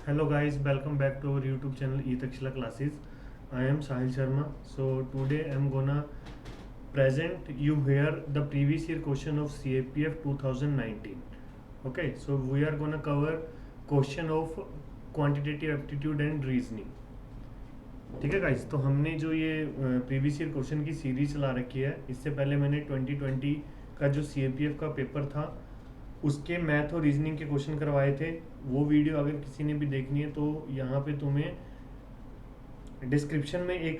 Hello guys, welcome back to our YouTube channel E-Takshila Classes. I am Sahil Sharma. So today I am gonna present you here the previous year question of CAPF 2019. Okay, so we are gonna cover question of quantitative aptitude and reasoning. ठीक है guys, तो हमने जो ये previous year question की series चला रखी है, इससे पहले मैंने 2020 का जो CAPF का पेपर था उसके मैथ और रीजनिंग के क्वेश्चन करवाए थे। वो वीडियो अगर किसी ने भी देखनी है तो यहाँ पे तुम्हें डिस्क्रिप्शन में एक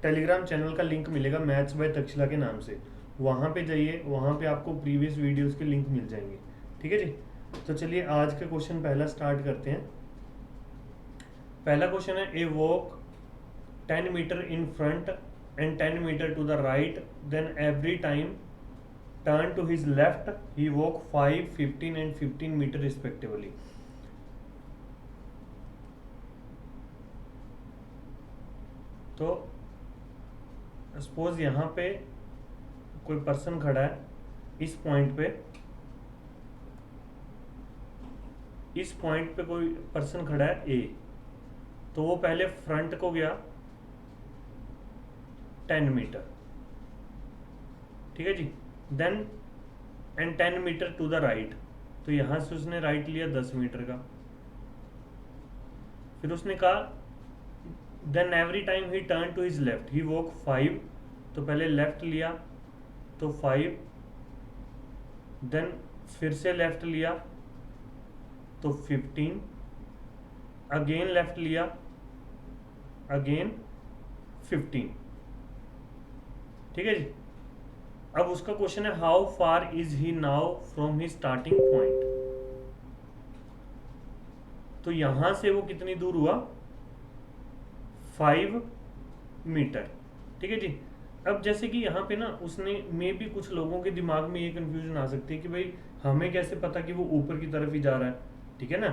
टेलीग्राम चैनल का लिंक मिलेगा, मैथ्स बाय तक्षशिला के नाम से। वहाँ पे जाइए, वहाँ पे आपको प्रीवियस वीडियोस के लिंक मिल जाएंगे। ठीक है जी, तो चलिए आज का क्वेश्चन पहला स्टार्ट करते हैं। पहला क्वेश्चन है, A walk 10 metre in front and 10 metre to the right, then every time turn to his left he walk 5, 15 and 15 meter respectively. तो सपोज यहाँ पे कोई पर्सन खड़ा है, इस पॉइंट पे कोई पर्सन खड़ा है ए, तो वो पहले फ्रंट को गया 10 मीटर, ठीक है जी, then and 10 metre to the right, तो यहां से उसने राइट लिया 10 मीटर का। फिर उसने कहा then every time he turn to his left he walk 5, तो पहले लेफ्ट लिया तो 5, देन फिर से लेफ्ट लिया तो 15, अगेन लेफ्ट लिया अगेन 15। ठीक है जी, अब उसका क्वेश्चन है how far is he now from he starting point. तो यहां से वो कितनी दूर हुआ, 5 मीटर। ठीक है जी, अब जैसे कि यहाँ पे ना उसने मे भी कुछ लोगों के दिमाग में ये कंफ्यूजन आ सकती है कि भाई हमें कैसे पता कि वो ऊपर की तरफ ही जा रहा है। ठीक है ना,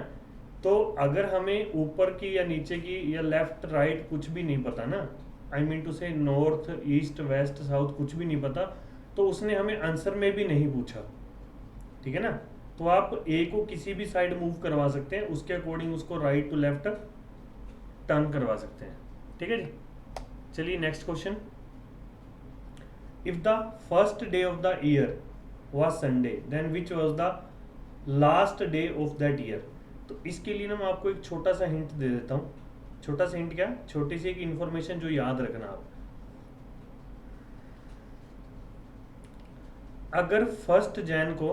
तो अगर हमें ऊपर की या नीचे की या लेफ्ट राइट कुछ भी नहीं पता ना, आई मीन टू से नॉर्थ ईस्ट वेस्ट साउथ कुछ भी नहीं पता, तो उसने हमें आंसर में भी नहीं पूछा। ठीक है ना, तो आप ए को किसी भी साइड मूव करवा सकते हैं, उसके अकॉर्डिंग उसको राइट टू लेफ्ट टर्न करवा सकते हैं। ठीक है जी, चलिए next question. If the first day of the year was Sunday then which was the last day of that year. तो इसके लिए ना मैं आपको एक छोटा सा हिंट दे देता हूँ। छोटा सा हिंट क्या, छोटी सी एक इंफॉर्मेशन जो याद रखना आप। अगर 1 जैन को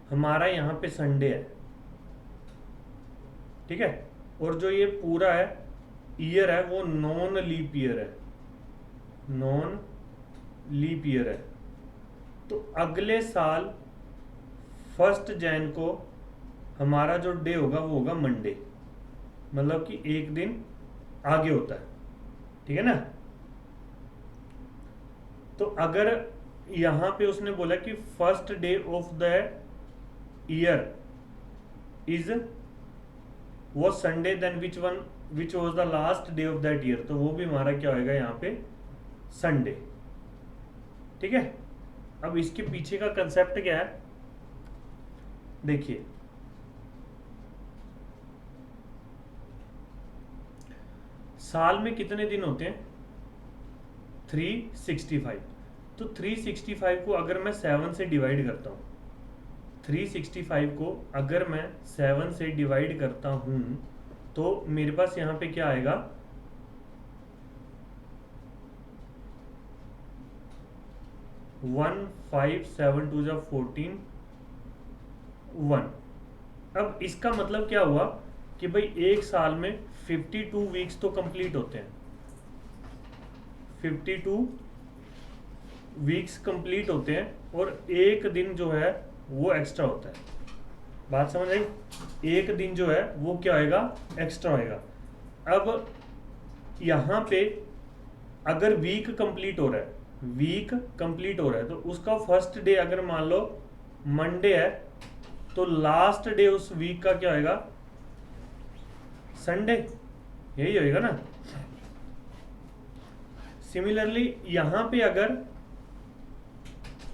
हमारा यहां पे संडे है, ठीक है, और जो ये पूरा है ईयर है वो नॉन लीप ईयर है, नॉन लीप ईयर है, तो अगले साल 1 जैन को हमारा जो डे होगा वो होगा मंडे, मतलब कि एक दिन आगे होता है। ठीक है ना, तो अगर यहां पे उसने बोला कि first day of the year is वो Sunday, then which was the last day of that year, तो वो भी हमारा क्या होएगा यहाँ पे संडे। ठीक है, अब इसके पीछे का कंसेप्ट क्या है, देखिए साल में कितने दिन होते हैं, 365। तो 365 को अगर मैं 7 से डिवाइड करता हूं, 365 को अगर मैं 7 से डिवाइड करता हूं तो मेरे पास यहां पे क्या आएगा, 1 5 7 2 जा 14 1। अब इसका मतलब क्या हुआ कि भाई एक साल में 52 वीक्स तो कंप्लीट होते हैं, 52 वीक्स कंप्लीट होते हैं और एक दिन जो है वो एक्स्ट्रा होता है। बात समझ आई, एक दिन जो है वो क्या होएगा, एक्स्ट्रा होएगा। अब यहां पे अगर वीक कंप्लीट हो रहा है, वीक कंप्लीट हो रहा है, तो उसका फर्स्ट डे अगर मान लो मंडे है, तो लास्ट डे उस वीक का क्या होएगा, संडे, यही होएगा ना। सिमिलरली यहां पे अगर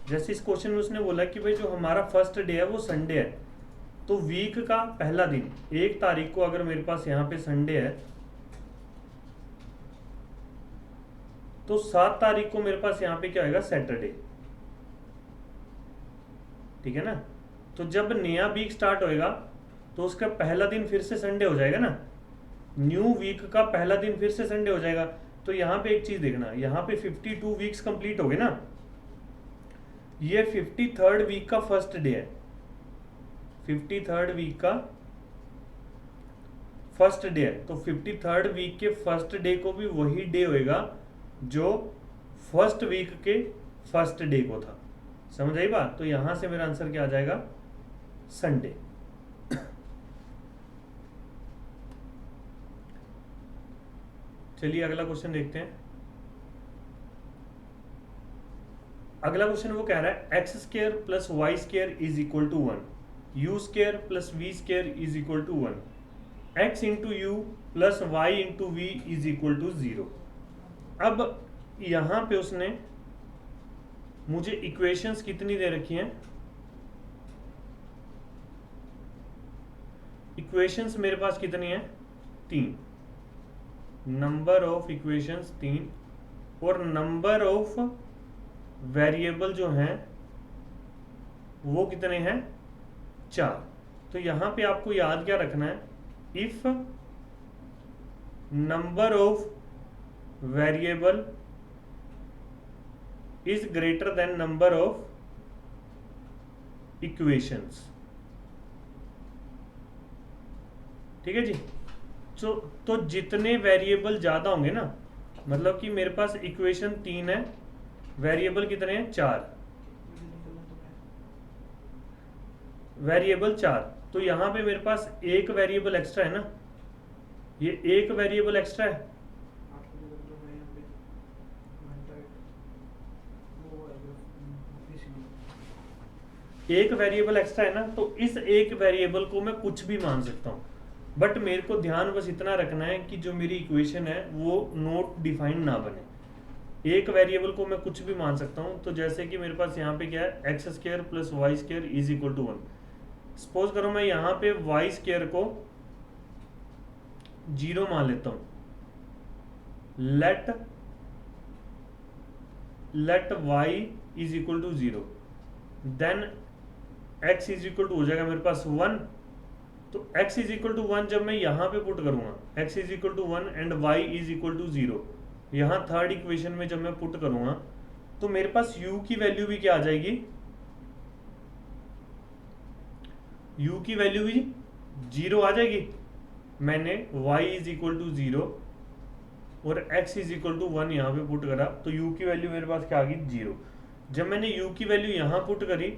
जैसे इस क्वेश्चन में उसने बोला कि भाई जो हमारा फर्स्ट डे है वो संडे है, तो वीक का पहला दिन 1 तारीख को अगर मेरे पास यहाँ पे संडे है तो 7 तारीख को मेरे पास यहाँ पे क्या होगा, सैटरडे। ठीक है ना। तो जब नया वीक स्टार्ट होएगा तो उसका पहला दिन फिर से संडे हो जाएगा ना, न्यू वीक का पहला दिन फिर से संडे हो जाएगा। तो यहाँ पे एक चीज देखना, यहाँ पे 52 वीक्स कंप्लीट हो गए ना, ये 53rd वीक का फर्स्ट डे है, 53rd वीक का फर्स्ट डे है। तो 53rd वीक के फर्स्ट डे को भी वही डे होएगा जो फर्स्ट वीक के फर्स्ट डे को था। समझ आई बात। तो यहां से मेरा आंसर क्या आ जाएगा, संडे। चलिए अगला क्वेश्चन देखते हैं। अगला क्वेश्चन वो कह रहा है X square plus Y square is equal to 1, U square plus V square is equal to 1, X into U plus Y into V is equal to 0। अब यहां पे उसने मुझे इक्वेशंस कितनी दे रखी हैं, इक्वेशंस मेरे पास कितनी है, 3, नंबर ऑफ इक्वेशंस 3, और नंबर ऑफ वेरिएबल जो हैं वो कितने हैं, 4। तो यहां पे आपको याद क्या रखना है, if number of variable is greater then number of equations. ठीक है जी। तो जितने वेरिएबल ज्यादा होंगे ना, मतलब कि मेरे पास इक्वेशन 3 है, वेरिएबल कितने हैं, 4, वेरिएबल 4। तो यहां पे मेरे पास एक वेरिएबल एक्स्ट्रा है ना, ये एक वेरिएबल एक्स्ट्रा है, एक वेरिएबल एक्स्ट्रा है ना। तो इस एक वेरिएबल को मैं कुछ भी मान सकता हूं, बट मेरे को ध्यान बस इतना रखना है कि जो मेरी इक्वेशन है वो नॉट डिफाइंड ना बने। एक वेरिएबल को मैं कुछ भी मान सकता हूं। तो जैसे कि मेरे पास यहाँ पे क्या है, X square plus Y square is equal to 1। Suppose करो मैं यहाँ पे वाई स्क्वायर को 0 मान लेता हूं, let Y is equal to 0, then x is equal to हो जाएगा मेरे पास 1। तो x इज इक्वल टू 1 जब मैं यहां पे पुट करूंगा, x is equal to 1 and y is equal to 0, यहां थर्ड इक्वेशन में जब मैं पुट करूंगा तो मेरे पास u की वैल्यू भी क्या आ जाएगी, u की वैल्यू भी 0 आ जाएगी। मैंने y इज इक्वल टू 0 और x इज इक्वल टू 1 यहां पे पुट करा, तो u की वैल्यू मेरे पास क्या आ गई, 0। जब मैंने u की वैल्यू यहां पुट करी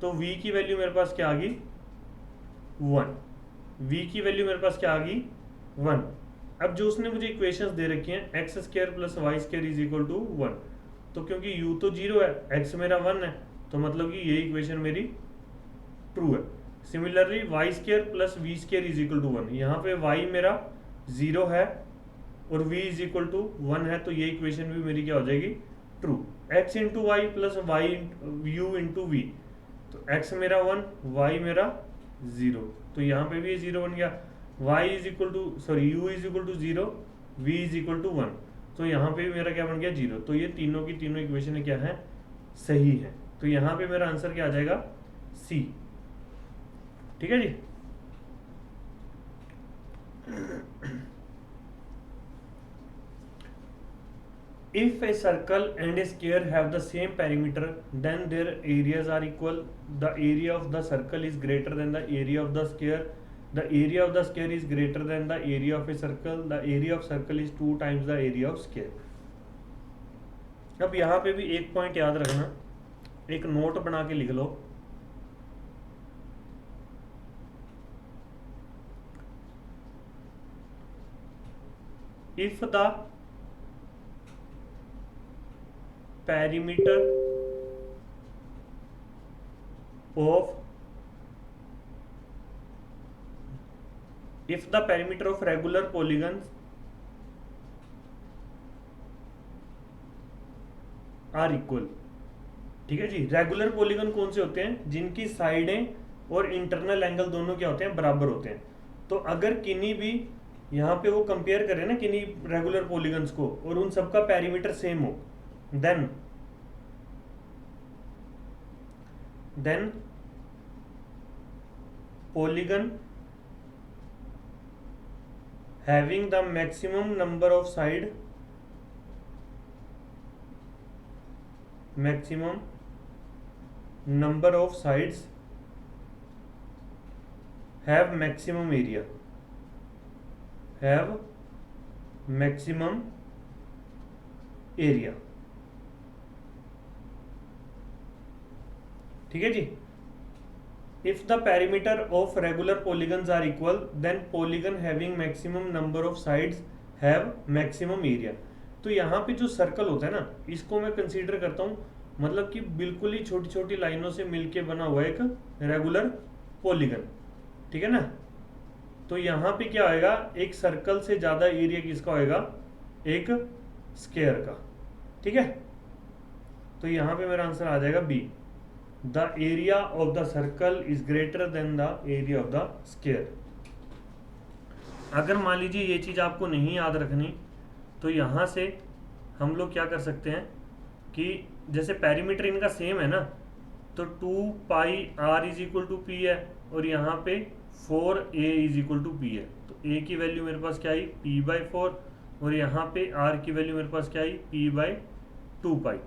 तो v की वैल्यू मेरे पास क्या आ गई, 1, v की वैल्यू मेरे पास क्या आ गई, 1। अब जो उसने मुझे इक्वेशंस दे रखी हैं, X square plus Y square is equal to 1, तो क्योंकि u तो 0 है, x मेरा 1 है, तो मतलब कि ये इक्वेशन मेरी ट्रू है। Similarly Y square plus V square is equal to 1, यहाँ पे y मेरा 0 है और v इज इक्वल टू 1 है, तो ये इक्वेशन भी मेरी क्या हो जाएगी, true. x into Y plus Y U into V, तो x मेरा 1, y मेरा 0, तो यहाँ पे भी ये 0 बन गया। y is equal to u is equal to 0, v is equal to 1, तो यहाँ पे भी मेरा क्या बन गया, 0। तो ये तीनों की तीनों इक्वेशन क्या है, सही है। तो यहाँ पे मेरा आंसर क्या आ जाएगा, C। ठीक है जी। If a circle and a square have the same perimeter, then their areas are equal. The area of the circle is greater than the area of the square. The area of the square is greater than the area of a circle. The area of circle is 2 times the area of square. अब यहाँ पे भी एक point याद रखना, एक note बना के लिख लो। If the perimeter of regular polygons are equal, ठीक है जी। रेगुलर पॉलीगन कौन से होते हैं? जिनकी साइडें और इंटरनल एंगल दोनों क्या होते हैं? बराबर होते हैं। तो अगर किन्हीं भी यहाँ पे वो कंपेयर करें ना किन्हीं रेगुलर पॉलीगन्स को और उन सबका पेरीमीटर सेम हो, then polygon having the maximum number of sides have maximum area, ठीक है जी। If the perimeter of regular polygons are equal, then polygon having maximum number of sides have maximum area. तो यहाँ पे जो circle होता है ना, इसको मैं कंसीडर करता हूँ मतलब कि बिल्कुल ही छोटी छोटी लाइनों से मिलके बना हुआ एक रेगुलर पॉलीगन, ठीक है ना। तो यहाँ पे क्या होएगा? एक सर्कल से ज़्यादा एरिया किसका होएगा? एक स्क्वायर का, ठीक है। तो यहाँ पे मेरा आंसर आ जाएगा B. The area of the circle is greater than the area of the square. अगर मान लीजिए ये चीज़ आपको नहीं याद रखनी तो यहाँ से हम लोग क्या कर सकते हैं कि जैसे पेरीमीटर इनका सेम है ना, तो 2 pi r is equal to P है और यहाँ पे 4a is equal to P है। तो a की वैल्यू मेरे पास क्या आई? p/4 और यहाँ पे r की वैल्यू मेरे पास क्या आई? p/2 पाई।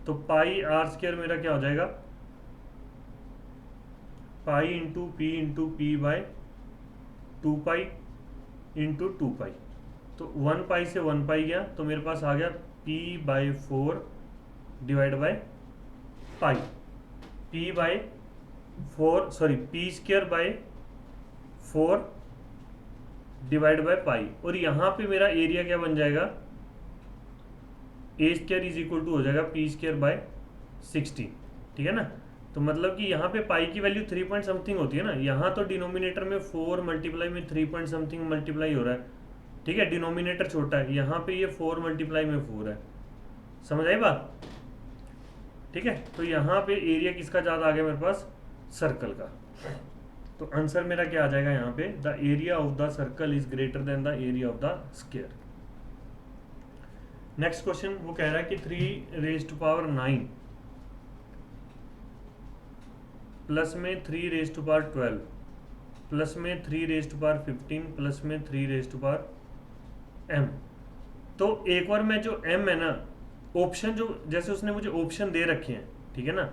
तो पाई r स्क्वायर मेरा क्या हो जाएगा? Pi into p/2 pi into 2 पाई। तो 1 पाई से 1 पाई गया तो मेरे पास आ गया p/4 divide by pi. p/4 divide by pi. और यहाँ पे मेरा एरिया क्या बन जाएगा? a square is equal to हो जाएगा p²/60, ठीक है ना। तो मतलब कि यहाँ पे पाई की वैल्यू 3 पॉइंट समथिंग होती है ना, यहाँ तो डिनोमिनेटर में 4 मल्टीप्लाई में 3 पॉइंट समथिंग मल्टीप्लाई हो रहा है, ठीक है। डिनोमिनेटर छोटा है, यहाँ पे ये 4 मल्टीप्लाई में 4 है। समझ आई बात? ठीक है। तो यहाँ पे एरिया किसका ज़्यादा आ गया मेरे पास? सर्कल का। तो आंसर मेरा क्या आ जाएगा यहाँ पे? The area of the circle is greater than the area of the square. Next question वो कह रहा है कि 3⁹ प्लस में 3⁻12 प्लस में 3⁻15 प्लस में 3⁻m। तो एक बार मैं जो m है ना, ऑप्शन जो जैसे उसने मुझे ऑप्शन दे रखे हैं, ठीक है ना,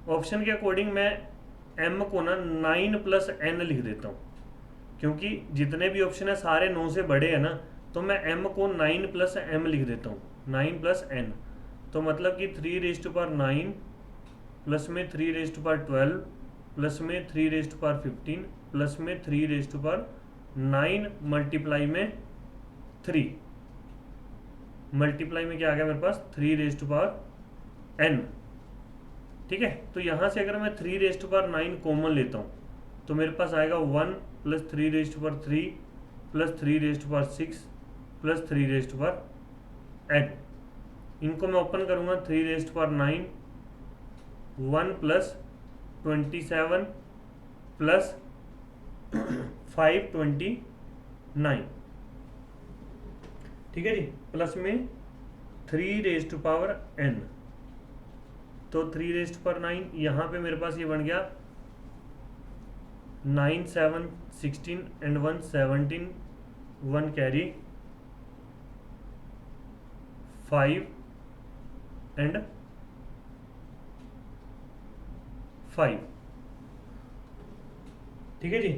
ऑप्शन के अकॉर्डिंग मैं m को ना 9 + n लिख देता हूँ, क्योंकि जितने भी ऑप्शन है सारे 9 से बड़े हैं ना, तो मैं m को 9 + m लिख देता हूँ, 9 + n। तो मतलब कि 3⁹ प्लस में 3⁻12 प्लस में 3⁻15 प्लस में 3⁻9 मल्टीप्लाई में 3 मल्टीप्लाई में क्या आ गया मेरे पास? 3⁻n, ठीक है। तो यहाँ से अगर मैं 3⁻9 कॉमन लेता हूँ तो मेरे पास आएगा 1 + 3⁻3 प्लस 3⁻6 प्लस 3⁻n। इनको मैं ओपन करूँगा 3⁻9 1 + 27 प्लस 529, ठीक है जी, प्लस में 3⁻n। तो 3⁻9 यहाँ पे मेरे पास ये बन गया 9 7 16 एंड 1 17, 1 कैरी 5 एंड 5, ठीक है जी।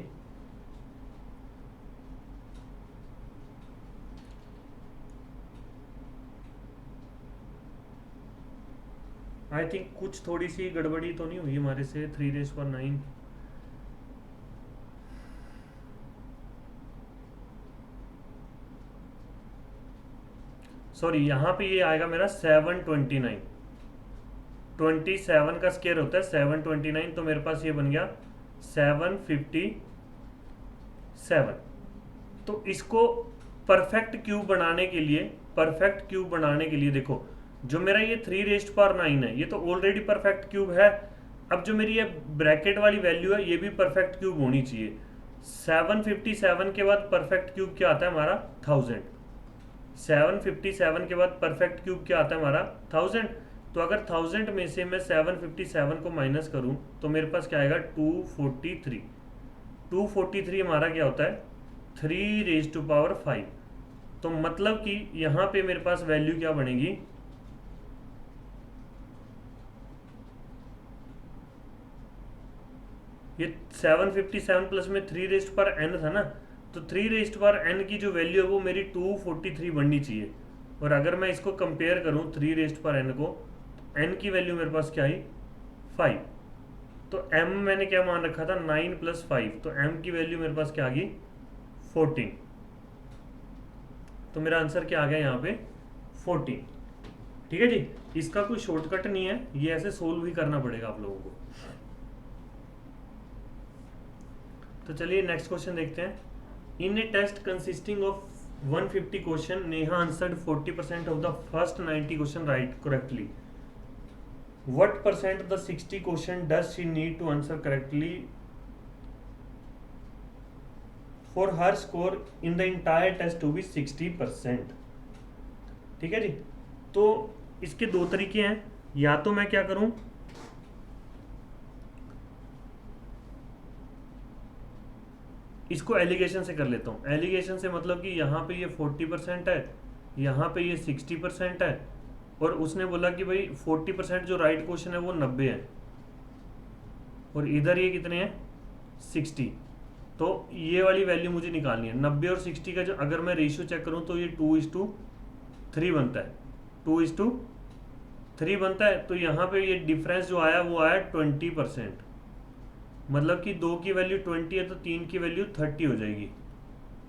आई थिंक कुछ थोड़ी सी गड़बड़ी तो नहीं हुई हमारे से। 3⁻9 सॉरी, यहाँ पे ये आएगा मेरा 729। 27 का स्क्वायर होता है 729, तो मेरे पास ये बन गया 757। तो इसको परफेक्ट क्यूब बनाने के लिए देखो, जो मेरा ये 3⁻9 है ये तो ऑलरेडी परफेक्ट क्यूब है। अब जो मेरी ये ब्रैकेट वाली वैल्यू है ये भी परफेक्ट क्यूब होनी चाहिए। 757 के बाद परफेक्ट क्यूब क्या आता है हमारा 1000। 757 के बाद परफेक्ट क्यूब क्या आता है हमारा 1000। तो अगर 1000 में से मैं 757 को माइनस करूं तो मेरे पास क्या आएगा 243। 243 हमारा क्या होता है 3⁻5। तो मतलब कि यहां पे मेरे पास वैल्यू क्या बनेगी, ये 757 प्लस में 3⁻n था ना, तो 3⁻n की जो वैल्यू है वो मेरी 243 बननी चाहिए। और अगर मैं इसको कंपेयर करूं 3⁻n को, n की वैल्यू मेरे पास क्या आई 5। तो m मैंने क्या मान रखा था 9 + 5, तो m की वैल्यू मेरे पास क्या आ गई 14। तो मेरा आंसर क्या आ गया यहाँ पे 14। ठीक है जी, इसका कोई शॉर्टकट नहीं है, ये ऐसे सोल्व ही करना पड़ेगा आप लोगों को। तो चलिए नेक्स्ट क्वेश्चन देखते हैं। In a test consisting of 150 question, Neha answered 40% of the first 90 question right correctly. What percent the 60 question does she need to answer correctly for her score in the entire test to be 60%? ठीक है जी, तो इसके दो तरीके हैं। या तो मैं क्या करूं, इसको एलिगेशन से कर लेता हूं। एलिगेशन से मतलब कि यहाँ पे ये 40% है, यहाँ पे ये 60% है, और उसने बोला कि भाई 40% जो राइट क्वेश्चन है वो 90 है, और इधर ये कितने हैं 60। तो ये वाली वैल्यू मुझे निकालनी है। 90 और 60 का जो अगर मैं रेशियो चेक करूं तो ये 2:3 बनता है। 2:3 बनता है। तो यहाँ पे ये डिफरेंस जो आया वो आया 20%। मतलब कि 2 की वैल्यू 20 है तो 3 की वैल्यू 30 हो जाएगी।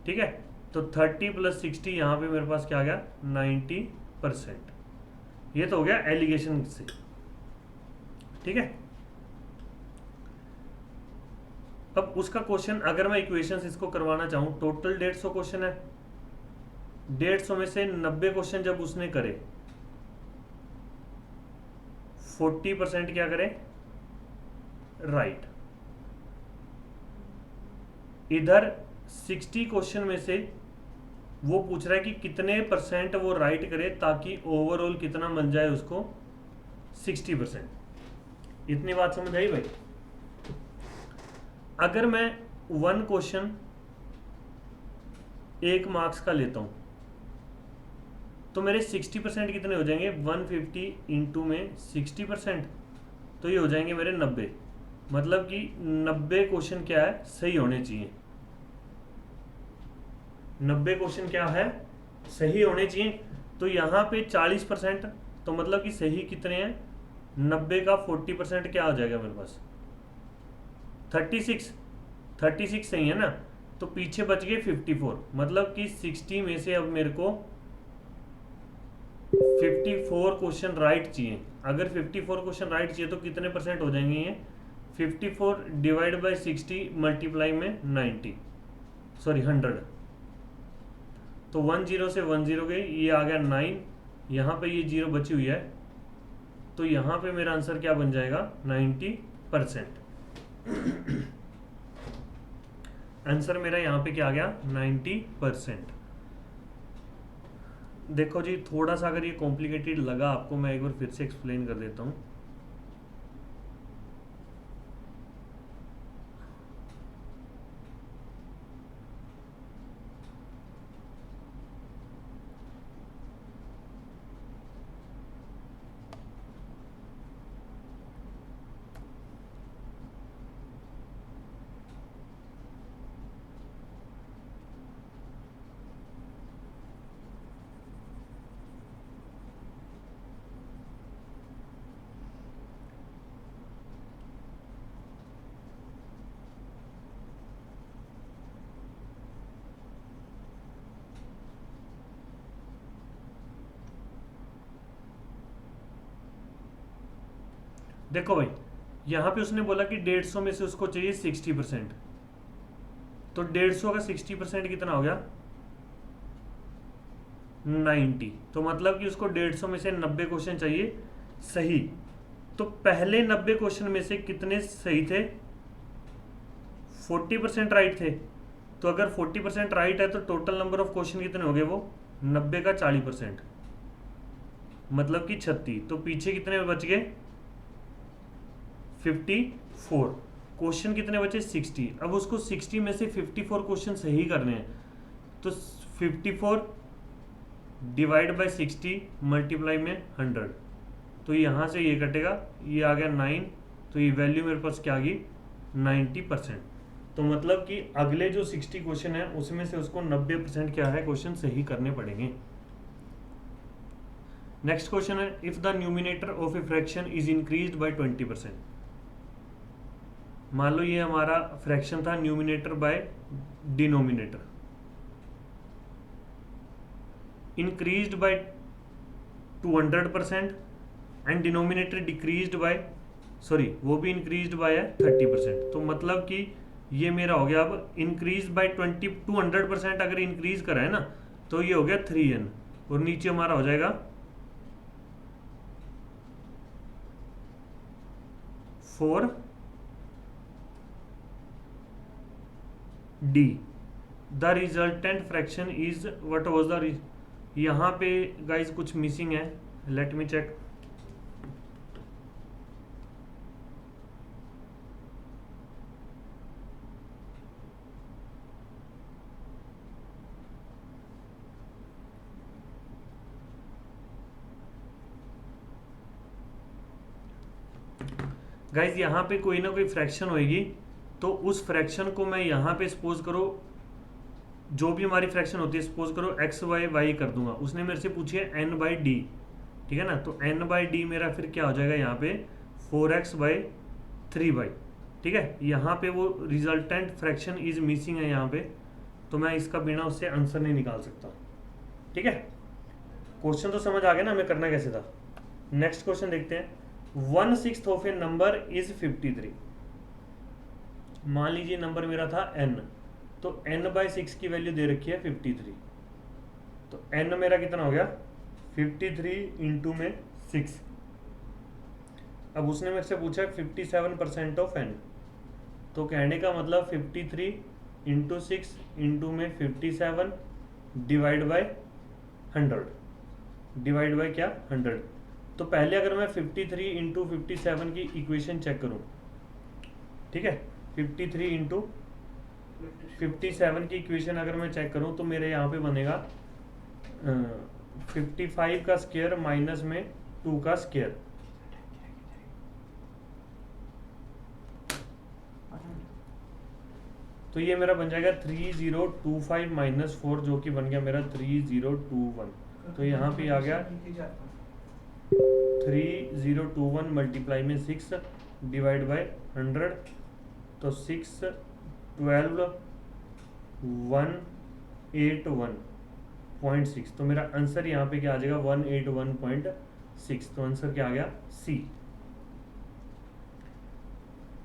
ठीक है, तो 30 + 60 यहाँ पे मेरे पास क्या आ गया 90%। ये तो हो गया एलिगेशन से। ठीक है, अब उसका क्वेश्चन अगर मैं इक्वेशंस इसको करवाना चाहूं, टोटल 150 क्वेश्चन है। 150 में से 90 क्वेश्चन जब उसने करे, 40% क्या करे राइट। इधर 60 क्वेश्चन में से वो पूछ रहा है कि कितने % वो राइट करे ताकि ओवरऑल कितना बन जाए उसको 60%। इतनी बात समझ आई भाई। अगर मैं 1 क्वेश्चन 1 मार्क्स का लेता हूं तो मेरे 60% कितने हो जाएंगे 150 इंटू में 60%, तो ये हो जाएंगे मेरे 90। मतलब कि 90 क्वेश्चन क्या है सही होने चाहिए। 90 क्वेश्चन क्या है सही होने चाहिए। तो यहाँ पे 40%, तो मतलब कि सही कितने हैं 90 का 40% क्या हो जाएगा मेरे पास 36 सही है ना। तो पीछे बच गए 54। मतलब कि 60 में से अब मेरे को 54 क्वेश्चन राइट चाहिए। अगर 54 क्वेश्चन राइट चाहिए तो कितने % हो जाएंगे ये 54 डिवाइड बाई 60 मल्टीप्लाई में 100। तो 10 से 10 गई, ये आ गया 9, यहाँ पे ये 0 बची हुई है, तो यहाँ पे मेरा आंसर क्या बन जाएगा 90%। आंसर मेरा यहाँ पे क्या आ गया 90%। देखो जी, थोड़ा सा अगर ये कॉम्प्लिकेटेड लगा आपको, मैं एक बार फिर से एक्सप्लेन कर देता हूँ। देखो भाई, यहाँ पे उसने बोला कि 150 में से उसको चाहिए 60%। तो 150 का 60% कितना हो गया 90। तो मतलब कि उसको 150 में से 90 क्वेश्चन चाहिए सही। तो पहले 90 क्वेश्चन में से कितने सही थे? 40% राइट थे। तो अगर 40% राइट है तो टोटल नंबर ऑफ क्वेश्चन कितने हो गए? वो 90 का 40%, मतलब कि 36। तो पीछे कितने बच गए? 54। क्वेश्चन कितने बचे? 60। अब उसको 60 में से 54 क्वेश्चन सही करने हैं। तो 54 डिवाइड बाय 60 मल्टीप्लाई में 100। तो यहाँ से ये कटेगा, ये आ गया 9। तो ये वैल्यू मेरे पास क्या आ गई? 90%। तो मतलब कि अगले जो 60 क्वेश्चन है उसमें से उसको 90% क्या है क्वेश्चन सही करने पड़ेंगे। नेक्स्ट क्वेश्चन है, if the numerator of a fraction is increased by 20%। मान लो ये हमारा फ्रैक्शन था, numerator by denominator increased by 200% and denominator decreased bye, sorry वो भी इंक्रीज्ड बाय 30%। तो मतलब कि ये मेरा हो गया अब इंक्रीज बाय 200% अगर इंक्रीज करा है ना तो ये हो गया 3n, और नीचे हमारा हो जाएगा 4d। The resultant fraction is what was the, यहाँ पे गाइज कुछ मिसिंग है, लेट मी चेक। गाइज यहाँ पे कोई ना कोई फ्रैक्शन होएगी, तो उस फ्रैक्शन को मैं यहाँ पे सपोज करो, जो भी हमारी फ्रैक्शन होती है सपोज करो एक्स वाई वाई कर दूंगा। उसने मेरे से पूछी है एन बाई डी, ठीक है ना। तो एन बाई डी मेरा फिर क्या हो जाएगा यहाँ पे 4x बाई 3y, ठीक है। यहाँ पे वो रिजल्टेंट फ्रैक्शन इज मिसिंग है यहाँ पे, तो मैं इसका बिना उससे आंसर नहीं निकाल सकता, ठीक है। क्वेश्चन तो समझ आ गया ना हमें करना कैसे था। नेक्स्ट क्वेश्चन देखते हैं। 1/6 ऑफ ए नंबर इज 53। मान लीजिए नंबर मेरा था n, तो n बाई 6 की वैल्यू दे रखी है 53। तो n मेरा कितना हो गया? 53 इंटू में 6। अब उसने मेरे से पूछा 57% ऑफ n, तो कहने का मतलब 53 इंटू 6 इंटू में 57 डिवाइड बाय 100, डिवाइड बाय क्या? 100। तो पहले अगर मैं 53 इंटू 57 की इक्वेशन चेक करूं, ठीक है, 53 इंटू 57 की इक्वेशन अगर मैं चेक करूं तो मेरे यहाँ पे बनेगा 55 का स्क्वायर माइनस में 2 का स्क्वायर। तो ये मेरा बन जाएगा 3025 माइनस 4, जो कि बन गया मेरा 3021। तो यहाँ पे आ गया 3021 मल्टीप्लाई में 6 डिवाइड बाय 100। तो 6 12 181.6। तो मेरा आंसर यहाँ पे क्या आ जाएगा? 181.6। तो आंसर क्या आ गया? सी।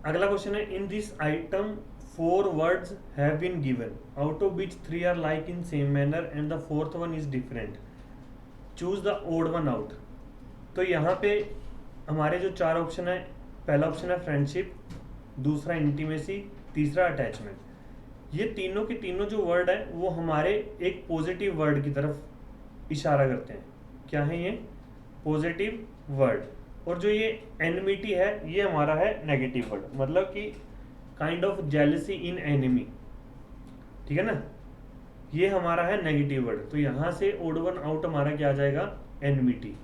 अगला क्वेश्चन है, in this item 4 words have been given, out of which 3 are like in same manner and the fourth one is different. Choose the odd one out. तो यहाँ पे हमारे जो 4 ऑप्शन है, पहला ऑप्शन है फ्रेंडशिप, दूसरा इंटीमेसी, तीसरा अटैचमेंट। ये तीनों के तीनों जो वर्ड है वो हमारे एक पॉजिटिव वर्ड की तरफ इशारा करते हैं। क्या है ये? Positive word. और जो ये एनिमिटी है ये हमारा है नेगेटिव वर्ड, मतलब कि kind of jealousy in enemy, ठीक है ना, ये हमारा है नेगेटिव वर्ड। तो यहां से ओड वन आउट हमारा क्या आ जाएगा? एनिमिटी।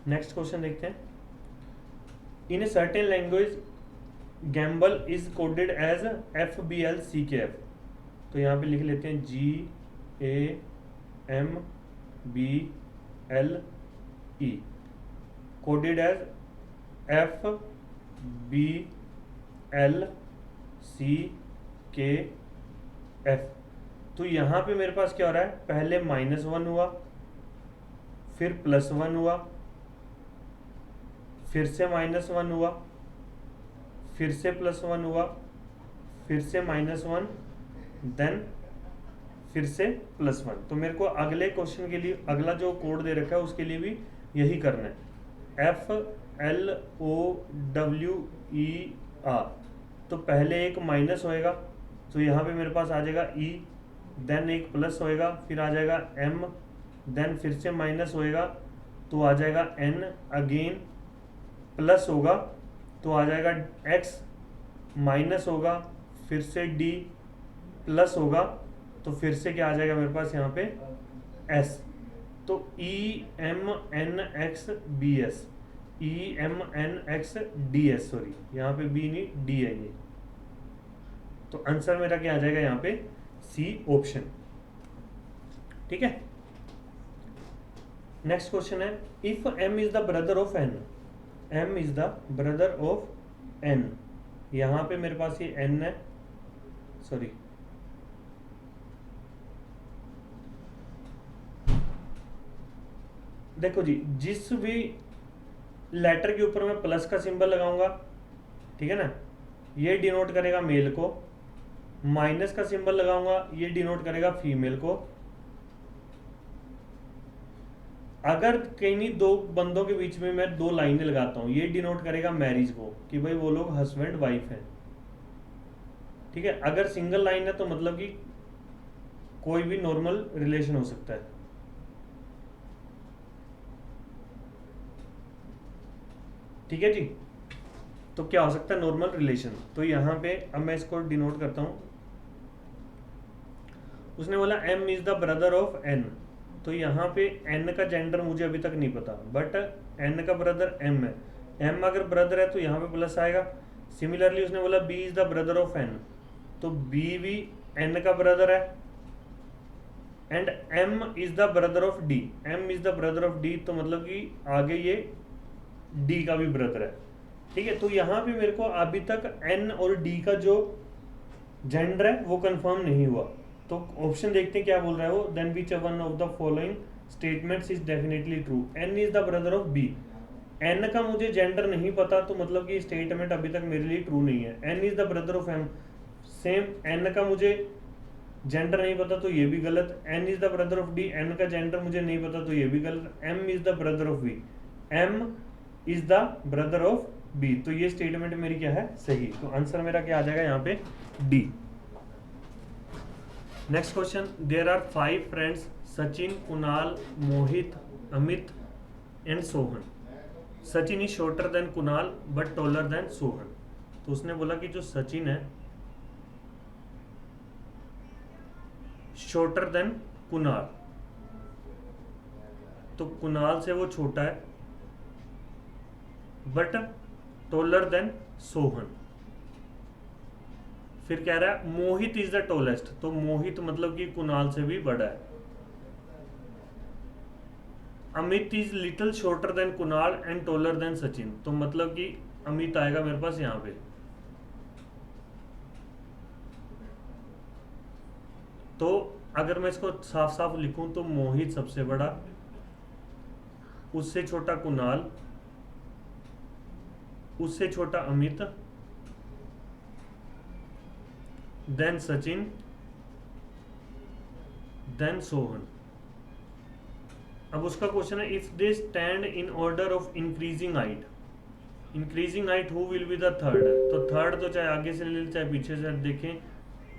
नेक्स्ट क्वेश्चन देखते हैं। In a certain language gamble is coded as FBLCKF। तो यहाँ पे लिख लेते हैं GAMBLE, कोडेड एज FBLCKF। तो यहाँ पे मेरे पास क्या हो रहा है? पहले -1 हुआ, फिर +1 हुआ, फिर से -1 हुआ, फिर से +1 हुआ, फिर से -1, देन फिर से +1। तो मेरे को अगले क्वेश्चन के लिए अगला जो कोड दे रखा है उसके लिए भी यही करना है, FLOWER। तो पहले एक माइनस होएगा, तो यहाँ पे मेरे पास आ जाएगा E, देन एक प्लस होएगा, फिर आ जाएगा M, देन फिर से माइनस होएगा तो आ जाएगा N, अगेन प्लस होगा तो आ जाएगा X, माइनस होगा फिर से D, प्लस होगा तो फिर से क्या आ जाएगा मेरे पास यहाँ पे S। तो EMNXBS, EMNXDS, सॉरी यहाँ पे B नहीं D है ये। तो आंसर मेरा क्या आ जाएगा यहाँ पे C ऑप्शन। ठीक है, नेक्स्ट क्वेश्चन है, if M is the brother of N, M is the brother of N। यहाँ पे मेरे पास ये N है, सॉरी देखो जी, जिस भी लेटर के ऊपर मैं प्लस का सिंबल लगाऊंगा, ठीक है ना, ये डिनोट करेगा मेल को, माइनस का सिंबल लगाऊंगा ये डिनोट करेगा फीमेल को। अगर कहीं दो बंदों के बीच में मैं दो लाइनें लगाता हूं, ये डिनोट करेगा मैरिज को कि भाई वो लोग हस्बैंड वाइफ हैं। ठीक है, अगर सिंगल लाइन है तो मतलब कि कोई भी नॉर्मल रिलेशन हो सकता है। ठीक है जी, तो क्या हो सकता है, नॉर्मल रिलेशन। तो यहां पे अब मैं इसको डिनोट करता हूं, उसने बोला M is the brother of N, तो यहाँ पे N का जेंडर मुझे अभी तक नहीं पता, बट N का ब्रदर M है, M अगर ब्रदर है तो यहाँ पे प्लस आएगा। सिमिलरली उसने बोला B is the brother of N, तो B भी N का ब्रदर है, and M is the brother of D, M is the brother of D, तो मतलब कि आगे ये D का भी ब्रदर है। ठीक है, तो यहाँ पे मेरे को अभी तक N और D का जो जेंडर है वो कंफर्म नहीं हुआ। तो ऑप्शन देखते हैं क्या बोल रहा है वो, then which one of the following statements is definitely true, N is the brother of B। N का मुझे जेंडर नहीं पता, तो मतलब कि स्टेटमेंट अभी तक मेरे लिए ट्रू नहीं है। N is the brother of M, same N का मुझे जेंडर नहीं पता तो ये भी गलत। N is the brother of D, N का जेंडर मुझे नहीं पता तो ये भी गलत। M is the brother of B, M is the brother of B, तो ये स्टेटमेंट मेरी क्या है, सही। तो आंसर मेरा क्या आ जाएगा यहाँ पे D। Next question, there are 5 friends, Sachin, Kunal, Mohit, Amit and Sohan. Sachin is shorter than Kunal but taller than Sohan. तो उसने बोला कि जो सचिन है शॉर्टर देन कुणाल, तो कुणाल से वो छोटा है, बट टॉलर देन सोहन। फिर कह रहा है मोहित इज द टॉलेस्ट, तो मोहित मतलब कि कुणाल से भी बड़ा है। Amit is little shorter than Kunal and taller than Sachin, तो मतलब कि अमित आएगा मेरे पास यहां पे। तो अगर मैं इसको साफ साफ लिखूं तो मोहित सबसे बड़ा, उससे छोटा कुणाल, उससे छोटा अमित, देन सचिन, देन सोहन। अब उसका क्वेश्चन है, if they stand in order of increasing height, increasing height who will be the third. तो थर्ड तो चाहे आगे से ले चाहे पीछे से देखें,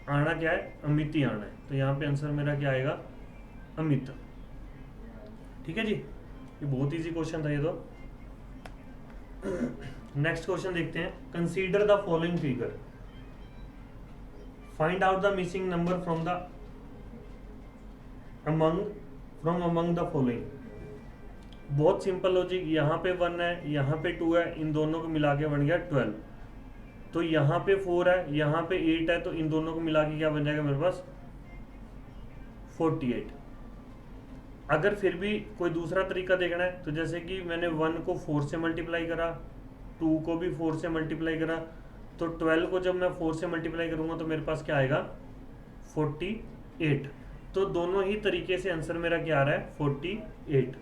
आना क्या है, अमित ही आना है। तो यहाँ पे आंसर मेरा क्या आएगा, अमित। ठीक है जी, ये बहुत इजी क्वेश्चन था ये तो। नेक्स्ट क्वेश्चन देखते हैं, consider the following figure, find out the missing number from the among the following. बहुत सिंपल लॉजिक, यहाँ पे 1 है, यहाँ पे 2 है, इन दोनों को मिला के बन गया 12। तो यहाँ पे 4 है, यहाँ पे 8 है, तो इन दोनों को मिला के क्या बन जाएगा मेरे पास 48। अगर फिर भी कोई दूसरा तरीका देखना है, तो जैसे कि मैंने 1 को 4 से मल्टीप्लाई करा, 2 को भी 4 से मल्टीप्लाई करा, तो 12 को जब मैं 4 से मल्टीप्लाई करूंगा तो मेरे पास क्या आएगा 48। तो दोनों ही तरीके से आंसर मेरा क्या आ रहा है 48।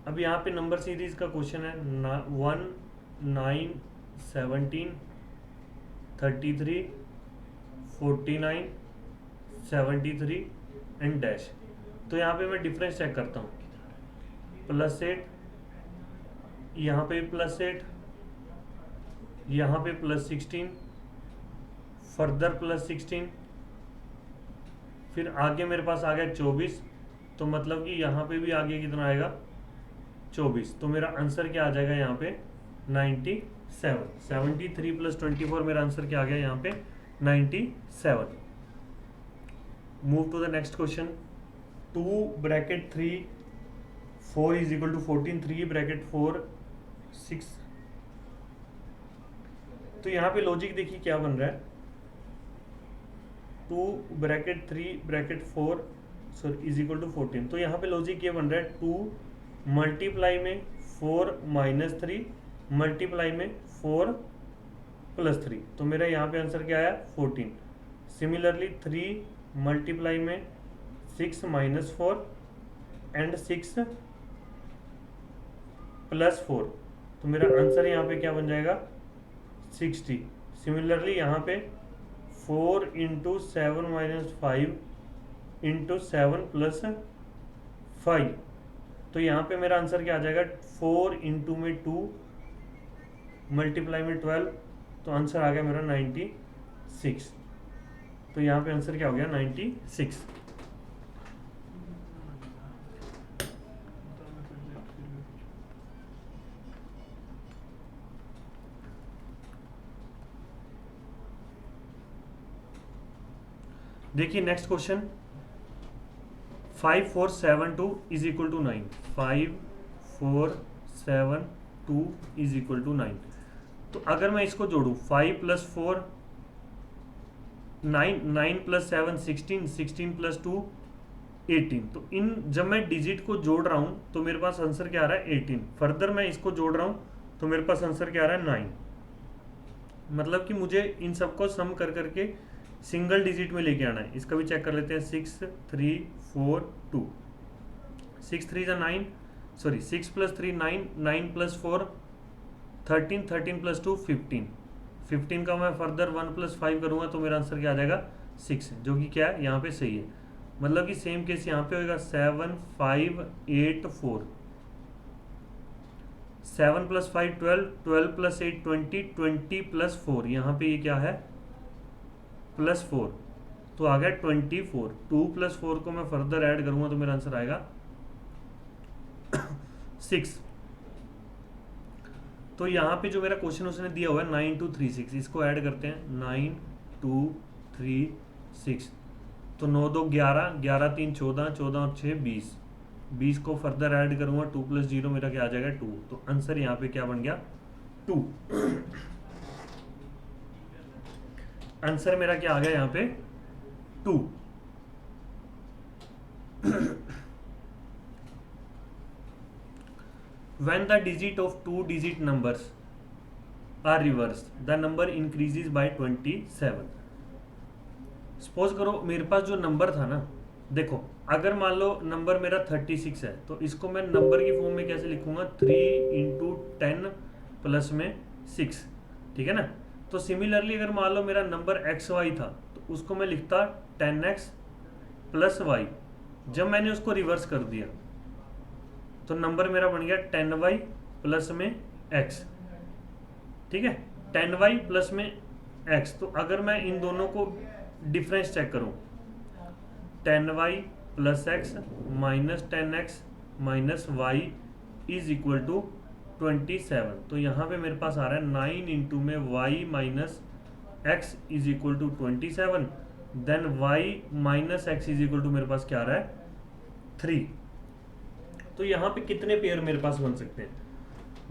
अब यहाँ पे नंबर सीरीज का क्वेश्चन है, 1, 9, 17, 33, 49, 73 एंड डैश। तो यहाँ पे मैं डिफरेंस चेक करता हूँ, +8, यहाँ पे +8, यहाँ पे +16, फर्दर +16, फिर आगे मेरे पास आ गया 24, तो मतलब कि यहाँ पे भी आगे कितना आएगा 24। तो मेरा आंसर क्या आ जाएगा यहाँ पे 97। 73 + 24 मेरा आंसर क्या आ गया यहाँ पे 97। Move to the next question. 2 4 = 14, 3 4 6। तो यहाँ पे लॉजिक देखिए क्या बन रहा है, 2 4 = 14। तो यहाँ पे लॉजिक ये बन रहा है 2 मल्टीप्लाई में 4 - 3 मल्टीप्लाई में 4 + 3। तो मेरा यहाँ पे आंसर क्या आया 14। सिमिलरली 3 मल्टीप्लाई में 6 - 4 एंड 6 + 4। तो मेरा आंसर यहाँ पे क्या बन जाएगा 60। सिमिलरली यहाँ पे 4 × 7 - 5 × 7 + 5। तो यहाँ पे मेरा आंसर क्या आ जाएगा 4 × में 2 मल्टीप्लाई में 12। तो आंसर आ गया मेरा 96। तो यहाँ पे आंसर क्या हो गया 96। देखिए नेक्स्ट क्वेश्चन, 5 4 7 2 = 9। 5 4 7 2 = 9। तो अगर मैं इसको जोड़ूं 5 + 4 9, 9 + 7 16, 16 + 2 18। तो इन जब मैं डिजिट को जोड़ रहा हूं तो मेरे पास आंसर क्या आ रहा है 18। फर्दर मैं इसको जोड़ रहा हूं तो मेरे पास आंसर क्या आ रहा है 9। मतलब कि मुझे इन सबको सम कर करके सिंगल डिजिट में लेके आना है। इसका भी चेक कर लेते हैं, 6 3 4 2। 6 3 = 9, सॉरी 6 + 3 9, 9 + 4 13, 13 + 2 15। 15 का मैं फर्दर 1 + 5 करूँगा तो मेरा आंसर क्या आ जाएगा 6, जो कि क्या है यहाँ पे सही है। मतलब कि सेम केस यहाँ पे होगा 7 5 8 4। 7 + 5 12, 12 + 8 20, 20 + 4 यहाँ पे ये क्या है +4। तो आ गया 24। 2 + 4 को मैं फर्दर ऐड करूंगा तो मेरा आंसर आएगा 6। तो यहाँ पे जो मेरा क्वेश्चन उसने दिया हुआ है 9 2 3 6, इसको ऐड करते हैं 9 2 3 6। तो 9 2 11, 11 3 14, 14 और 6 20। 20 को फर्दर ऐड करूंगा 2 + 0 मेरा क्या आ जाएगा 2। तो आंसर यहाँ पे क्या बन गया 2। आंसर मेरा क्या आ गया यहाँ पे 2। When the digit of 2-digit numbers are reversed, the number increases by 27। Suppose करो मेरे पास जो नंबर था ना, देखो अगर मान लो नंबर मेरा 36 है तो इसको मैं नंबर की फॉर्म में कैसे लिखूंगा 3 × 10 प्लस में 6, ठीक है ना। तो सिमिलरली अगर मान लो मेरा नंबर XY था तो उसको मैं लिखता 10x + y। जब मैंने उसको रिवर्स कर दिया तो नंबर मेरा बन गया 10y प्लस में x, ठीक है 10y प्लस में x। तो अगर मैं इन दोनों को डिफरेंस चेक करूं 10y + x - 10x - y = 27। तो यहाँ पे मेरे पास आ रहा है 9 × में y - x = 27, then y - x = मेरे पास क्या आ रहा है 3। तो यहाँ पे कितने पेयर मेरे पास बन सकते हैं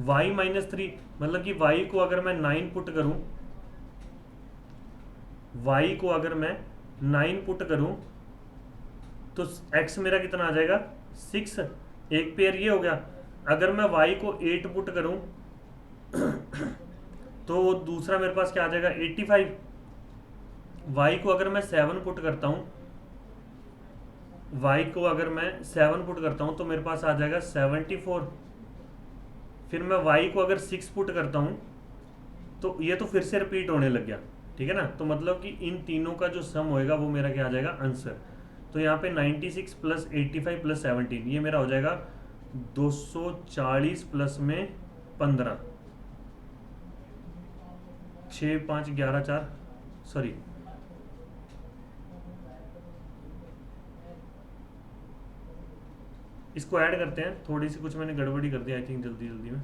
y - 3, मतलब कि y को अगर मैं 9 पुट करूं, y को अगर मैं 9 पुट करूं तो x मेरा कितना आ जाएगा 6। एक पेयर ये हो गया। अगर मैं y को 8 पुट करूं तो दूसरा मेरे पास क्या आ जाएगा 85। y को अगर मैं 7 पुट करता हूं, y को अगर मैं 7 पुट करता हूं तो मेरे पास आ जाएगा 74। फिर मैं y को अगर 6 पुट करता हूं तो ये तो फिर से रिपीट होने लग गया। ठीक है ना। तो मतलब कि इन तीनों का जो सम होएगा वो मेरा क्या आ जाएगा, आंसर। तो यहाँ पे 96 प्लस 85 प्लस 17 ये मेरा हो जाएगा 240 प्लस में 15, 6 5 11 4, सॉरी इसको ऐड करते हैं। थोड़ी सी कुछ मैंने गड़बड़ी कर दी आई थिंक जल्दी जल्दी में।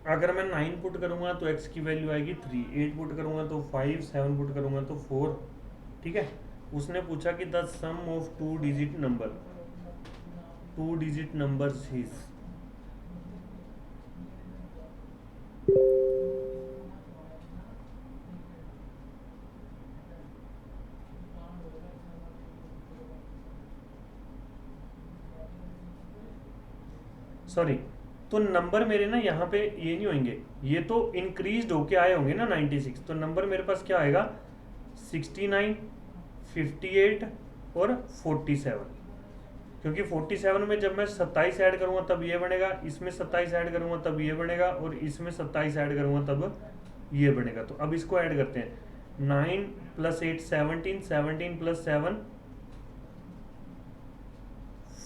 अगर मैं 9 पुट करूंगा तो x की वैल्यू आएगी 3, 8 पुट करूंगा तो 5, 7 पुट करूंगा तो 4। ठीक है। उसने पूछा कि the sum of two digit numbers is, sorry, तो नंबर मेरे ना यहाँ पे ये नहीं होंगे, ये तो इंक्रीज होके आए होंगे ना 96। तो नंबर मेरे पास क्या आएगा 69, 58 और 47। क्योंकि 47 में जब मैं 27 ऐड करूंगा तब ये बनेगा, इसमें 27 ऐड करूंगा तब ये बनेगा, और इसमें 27 ऐड करूंगा तब ये बनेगा। तो अब इसको ऐड करते हैं। 9 प्लस 8 17, 17 प्लस 7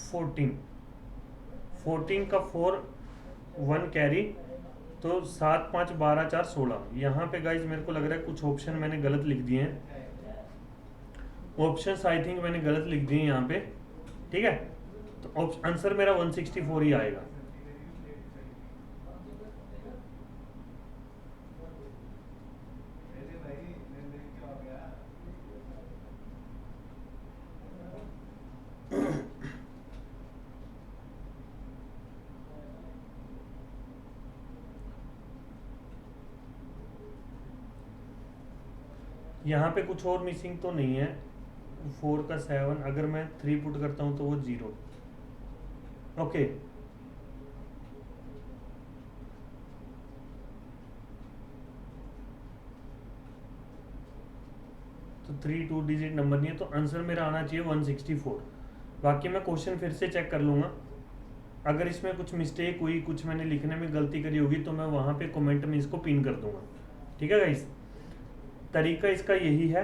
14, 14 का 4 1 कैरी, तो 7 5 12 4 16। यहाँ पे गाइज मेरे को लग रहा है कुछ ऑप्शन मैंने गलत लिख दिए हैं, ऑप्शंस आई थिंक मैंने गलत लिख दिए हैं यहाँ पे। ठीक है। तो आंसर मेरा 164 ही आएगा। यहाँ पे कुछ और मिसिंग तो नहीं है। 4 का 7, अगर मैं 3 पुट करता हूँ तो वो 0। ओके। तो 3 2 डिजिट नंबर नहीं है, तो आंसर मेरा आना चाहिए 164। बाकी मैं क्वेश्चन फिर से चेक कर लूँगा, अगर इसमें कुछ मिस्टेक हुई, कुछ मैंने लिखने में गलती करी होगी तो मैं वहाँ पे कमेंट में इसको पिन कर दूंगा। ठीक है गाइस, तरीका इसका यही है।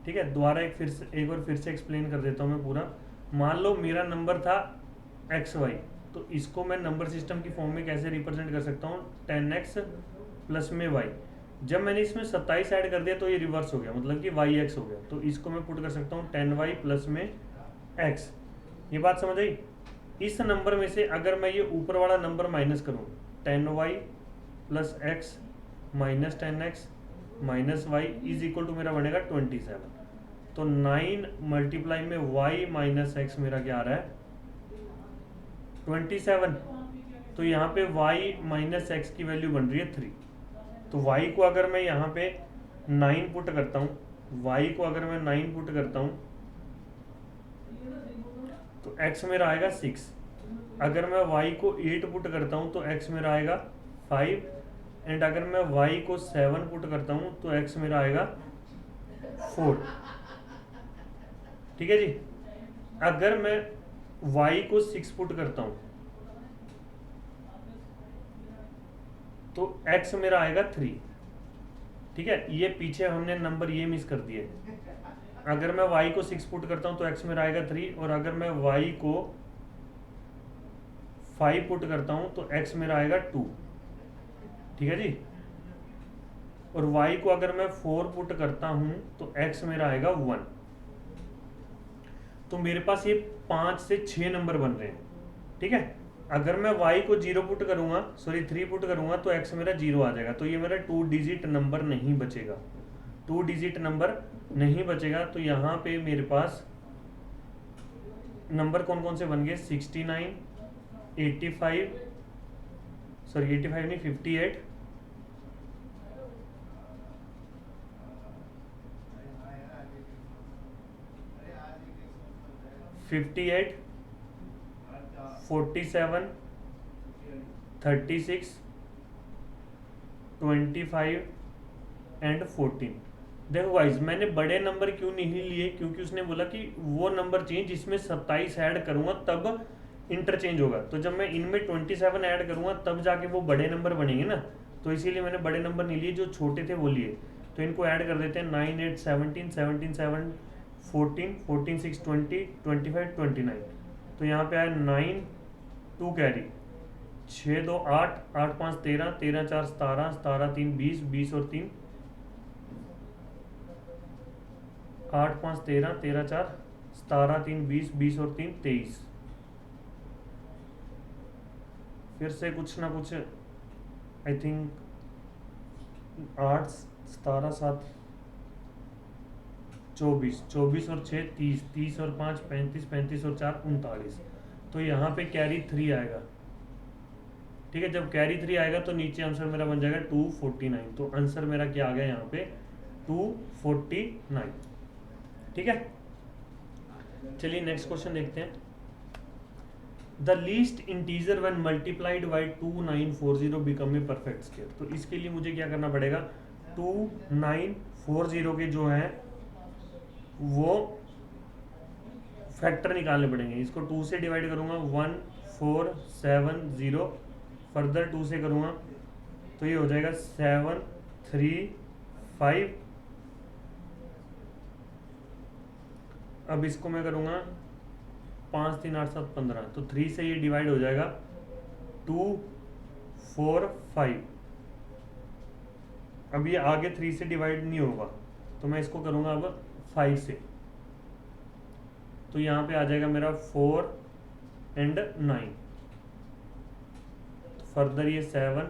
ठीक है, दोबारा एक बार फिर से एक्सप्लेन कर देता हूँ मैं पूरा। मान लो मेरा नंबर था XY, तो इसको मैं नंबर सिस्टम की फॉर्म में कैसे रिप्रेजेंट कर सकता हूँ, 10x प्लस में y। जब मैंने इसमें 27 ऐड कर दिया तो ये रिवर्स हो गया, मतलब कि yx हो गया। तो इसको मैं पुट कर सकता हूँ 10y प्लस में x। ये बात समझ आई। इस नंबर में से अगर मैं ये ऊपर वाला नंबर माइनस करूँ, 10y plus x minus 10x minus y is equal to मेरा बनेगा 27। तो 9 मल्टीप्लाई में y माइनस एक्स मेरा क्या आ रहा है 27। तो यहाँ पे y माइनस एक्स की वैल्यू बन रही है 3। तो y को अगर मैं यहाँ पे 9 पुट करता हूँ, y को अगर मैं 9 पुट करता हूँ तो x मेरा आएगा 6। अगर मैं y को 8 पुट करता हूँ तो x मेरा आएगा 5। एंड अगर मैं y को 7 पुट करता हूँ तो x मेरा आएगा 4। ठीक है जी। अगर मैं y को 6 पुट करता हूँ तो x मेरा आएगा 3। ठीक है, ये पीछे हमने नंबर ये मिस कर दिए। अगर मैं y को 6 पुट करता हूँ तो x मेरा आएगा 3, और अगर मैं y को 5 पुट करता हूँ तो x मेरा आएगा 2। ठीक है जी। और y को अगर मैं 4 पुट करता हूँ तो x मेरा आएगा 1। तो मेरे पास ये 5 से 6 नंबर बन रहे हैं। ठीक है, अगर मैं y को 0 पुट करूंगा, सॉरी 3 पुट करूंगा तो x मेरा 0 आ जाएगा। तो ये मेरा 2 डिजिट नंबर नहीं बचेगा, 2 डिजिट नंबर नहीं बचेगा। तो यहाँ पे मेरे पास नंबर कौन कौन से बन गए, 69, 85, सॉरी 85 नहीं 58, 58, 47, 36 25 एंड 14। देखो गाइज, मैंने बड़े नंबर क्यों नहीं लिए, क्योंकि उसने बोला कि वो नंबर चाहिए जिसमें 27 ऐड करूंगा तब इंटरचेंज होगा। तो जब मैं इनमें 27 ऐड करूंगा तब जाके वो बड़े नंबर बनेंगे ना, तो इसीलिए मैंने बड़े नंबर नहीं लिए, जो छोटे थे वो लिए। तो इनको ऐड कर देते हैं, 9 8 17, 17 7 14, 14 6 20, 25 29। तो यहाँ पे आया 9 2 कैरी, 6 2 8, 8 5 13, 13 4 17, 17 3 20, 20 और 3 8 5 13, 13 4 17 3 20, 20 और 3 23। फिर से कुछ ना कुछ, आई थिंक 8 17 7 24, 24 और 6 30, 30 और 5 35, 35 और 4 39। तो यहाँ पे कैरी 3 आएगा। ठीक है, जब कैरी 3 आएगा तो नीचे आंसर मेरा बन जाएगा 249। तो आंसर मेरा क्या आ गया यहाँ पे 249। ठीक है, चलिए नेक्स्ट क्वेश्चन देखते हैं। The least integer when multiplied by 2940 become a perfect square. तो इसके लिए मुझे क्या करना पड़ेगा, 2940 के जो है वो फैक्टर निकालने पड़ेंगे। इसको 2 से डिवाइड करूंगा 1470, फर्दर 2 से करूंगा तो ये हो जाएगा 735। अब इसको मैं करूंगा 5 3 8 7 15, तो 3 से ये डिवाइड हो जाएगा 2 4 5। अब ये आगे 3 से डिवाइड नहीं होगा, तो मैं इसको करूंगा अब 5 से। तो यहाँ पे आ जाएगा मेरा 4 एंड 9, तो फर्दर ये 7,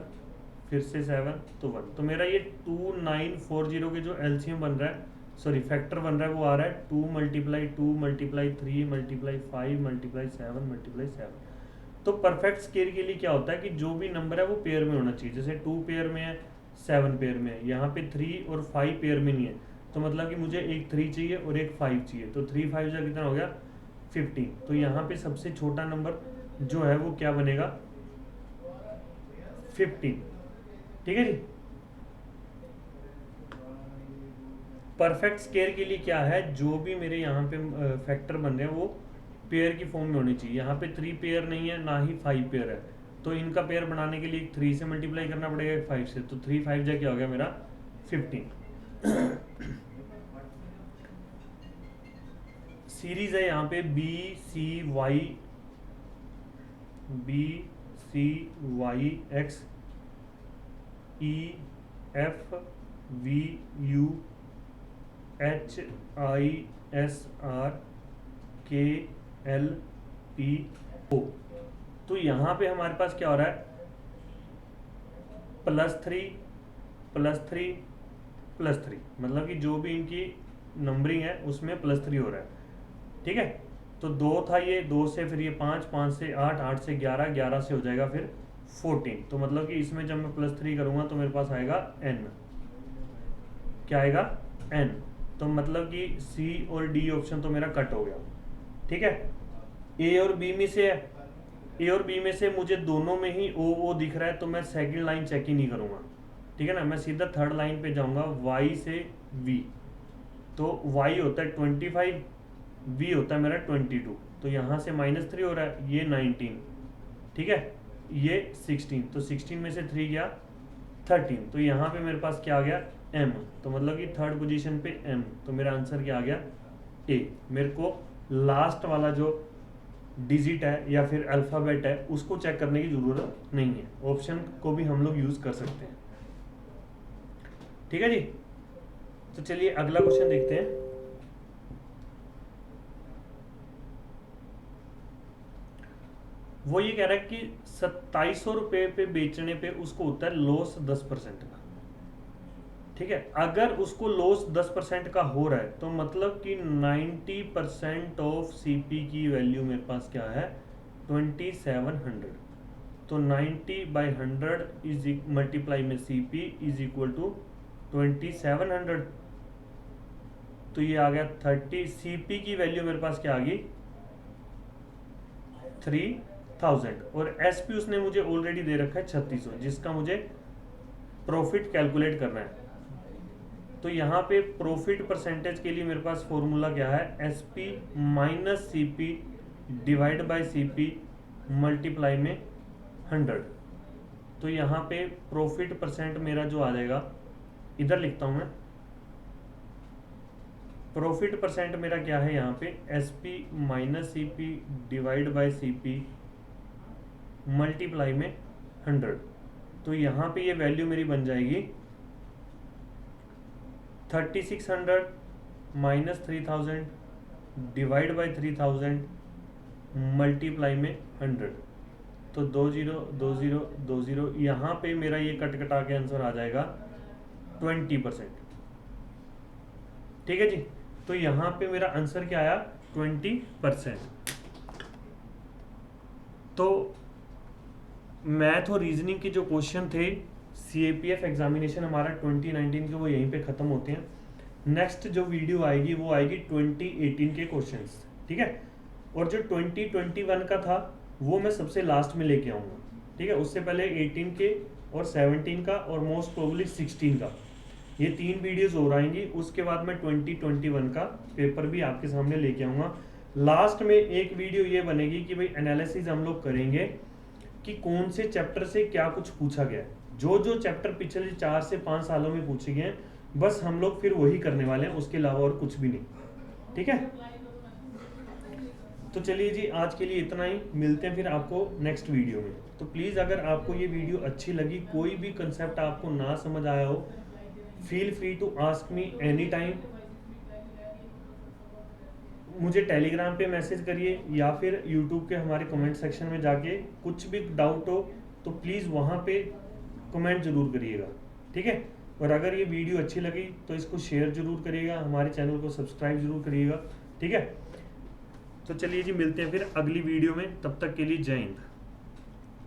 फिर से 7 तो 1। तो मेरा ये 2940 के जो एलसीएम बन रहा है, सॉरी फैक्टर बन रहा है, वो आ रहा है 2 multiply 2 multiply 3 multiply 5 multiply 7 multiply 7। तो परफेक्ट स्केयर के लिए क्या होता है कि जो भी नंबर है वो पेयर में होना चाहिए। जैसे 2 पेयर में है, 7 पेयर में है, यहाँ पे 3 और 5 पेयर में नहीं है, तो मतलब कि मुझे एक 3 चाहिए और एक 5 चाहिए। तो 3 5 जा कितना हो गया 15। तो यहाँ पे सबसे छोटा नंबर जो है वो क्या बनेगा 15। ठीक है जी। परफेक्ट स्केयर के लिए क्या है, जो भी मेरे यहाँ पे फैक्टर बन रहे हैं वो पेयर की फॉर्म में होनी चाहिए। यहाँ पे 3 पेयर नहीं है, ना ही 5 पेयर है, तो इनका पेयर बनाने के लिए 3 से मल्टीप्लाई करना पड़ेगा 5 से। तो 3 5 जा क्या हो गया मेरा 15। सीरीज है यहाँ पे BCY XEFVUHISRKLPO। तो यहाँ पे हमारे पास क्या हो रहा है, +3 +3 +3, मतलब कि जो भी इनकी नंबरिंग है उसमें +3 हो रहा है। ठीक है, तो 2 था, ये 2 से फिर ये 5, 5 से 8, 8 से 11, 11 से हो जाएगा फिर 14। तो मतलब कि इसमें जब मैं +3 करूंगा तो मेरे पास आएगा n। क्या आएगा n। तो मतलब कि C और D ऑप्शन तो मेरा कट हो गया। ठीक है, A और B में से है, A और B में से मुझे दोनों में ही O दिख रहा है, तो मैं सेकंड लाइन चेक ही नहीं करूंगा। ठीक है ना, मैं सीधा थर्ड लाइन पे जाऊंगा, Y से V। तो Y होता है 25, V होता है मेरा 22, तो यहाँ से -3 हो रहा है, ये 19। ठीक है, ये 16, तो 16 में से 3 गया 13। तो यहाँ पे मेरे पास क्या आ गया M, तो मतलब कि थर्ड पोजीशन पे M। तो मेरा आंसर क्या आ गया A। मेरे को लास्ट वाला जो डिजिट है या फिर अल्फ़ाबेट है उसको चेक करने की ज़रूरत नहीं है, ऑप्शन को भी हम लोग यूज़ कर सकते हैं। ठीक है जी, तो चलिए अगला क्वेश्चन देखते हैं। वो ये कह रहा है कि 2700 रुपये पे बेचने पे उसको होता है लॉस 10% का। ठीक है, अगर उसको लॉस 10% का हो रहा है तो मतलब कि 90% ऑफ CP की वैल्यू मेरे पास क्या है 2700। तो 90/100 इज मल्टीप्लाई में CP इज इक्वल टू 2700। तो ये आ गया 30। CP की वैल्यू मेरे पास क्या आ गई 3000, और SP उसने मुझे ऑलरेडी दे रखा है 3600, जिसका मुझे प्रॉफिट कैलकुलेट करना है। तो यहाँ पे प्रॉफिट परसेंटेज के लिए मेरे पास फॉर्मूला क्या है, SP minus CP divide by CP multiply में 100। तो यहाँ पे प्रॉफिट परसेंट मेरा जो आ जाएगा, इधर लिखता हूँ मैं, प्रॉफिट परसेंट मेरा क्या है यहाँ पे, SP minus CP divide by CP multiply में 100। तो यहाँ पे ये वैल्यू मेरी बन जाएगी 3600 माइनस 3000 डिवाइड बाई 3000 मल्टीप्लाई में 100। तो 20 यहाँ पे मेरा ये कट कटा के आंसर आ जाएगा 20%। ठीक है जी, तो यहाँ पे मेरा आंसर क्या आया, 20%। तो मैथ और रीजनिंग के जो क्वेश्चन थे CAPF एग्जामिनेशन हमारा 2019 के, वो यहीं पे ख़त्म होते हैं। नेक्स्ट जो वीडियो आएगी वो आएगी 2018 के क्वेश्चंस, ठीक है। और जो 2021 का था वो मैं सबसे लास्ट में लेके आऊँगा, ठीक है। उससे पहले 18 के और 17 का और मोस्ट प्रोबेबली 16 का, ये 3 वीडियोज़ और आएंगी। उसके बाद मैं 2021 का पेपर भी आपके सामने लेके आऊँगा। लास्ट में एक वीडियो ये बनेगी कि भाई एनालिसिस हम लोग करेंगे कि कौन से चैप्टर से क्या कुछ पूछा गया है। जो चैप्टर पिछले 4 से 5 सालों में पूछे गए हैं, बस हम लोग फिर वही करने वाले हैं, उसके अलावा और कुछ भी नहीं, ठीक है। तो चलिए जी, आज के लिए इतना ही, मिलते हैं फिर आपको नेक्स्ट वीडियो में। तो प्लीज़ अगर आपको ये वीडियो अच्छी लगी, कोई भी कंसेप्ट आपको ना समझ आया हो, feel free to ask me any time. मुझे टेलीग्राम पे मैसेज करिए या फिर यूट्यूब के हमारे कमेंट सेक्शन में जाके कुछ भी डाउट हो तो प्लीज़ वहाँ पे कमेंट जरूर करिएगा, ठीक है। और अगर ये वीडियो अच्छी लगी तो इसको शेयर जरूर करिएगा, हमारे चैनल को सब्सक्राइब जरूर करिएगा, ठीक है। तो चलिए जी, मिलते हैं फिर अगली वीडियो में, तब तक के लिए जय हिंद।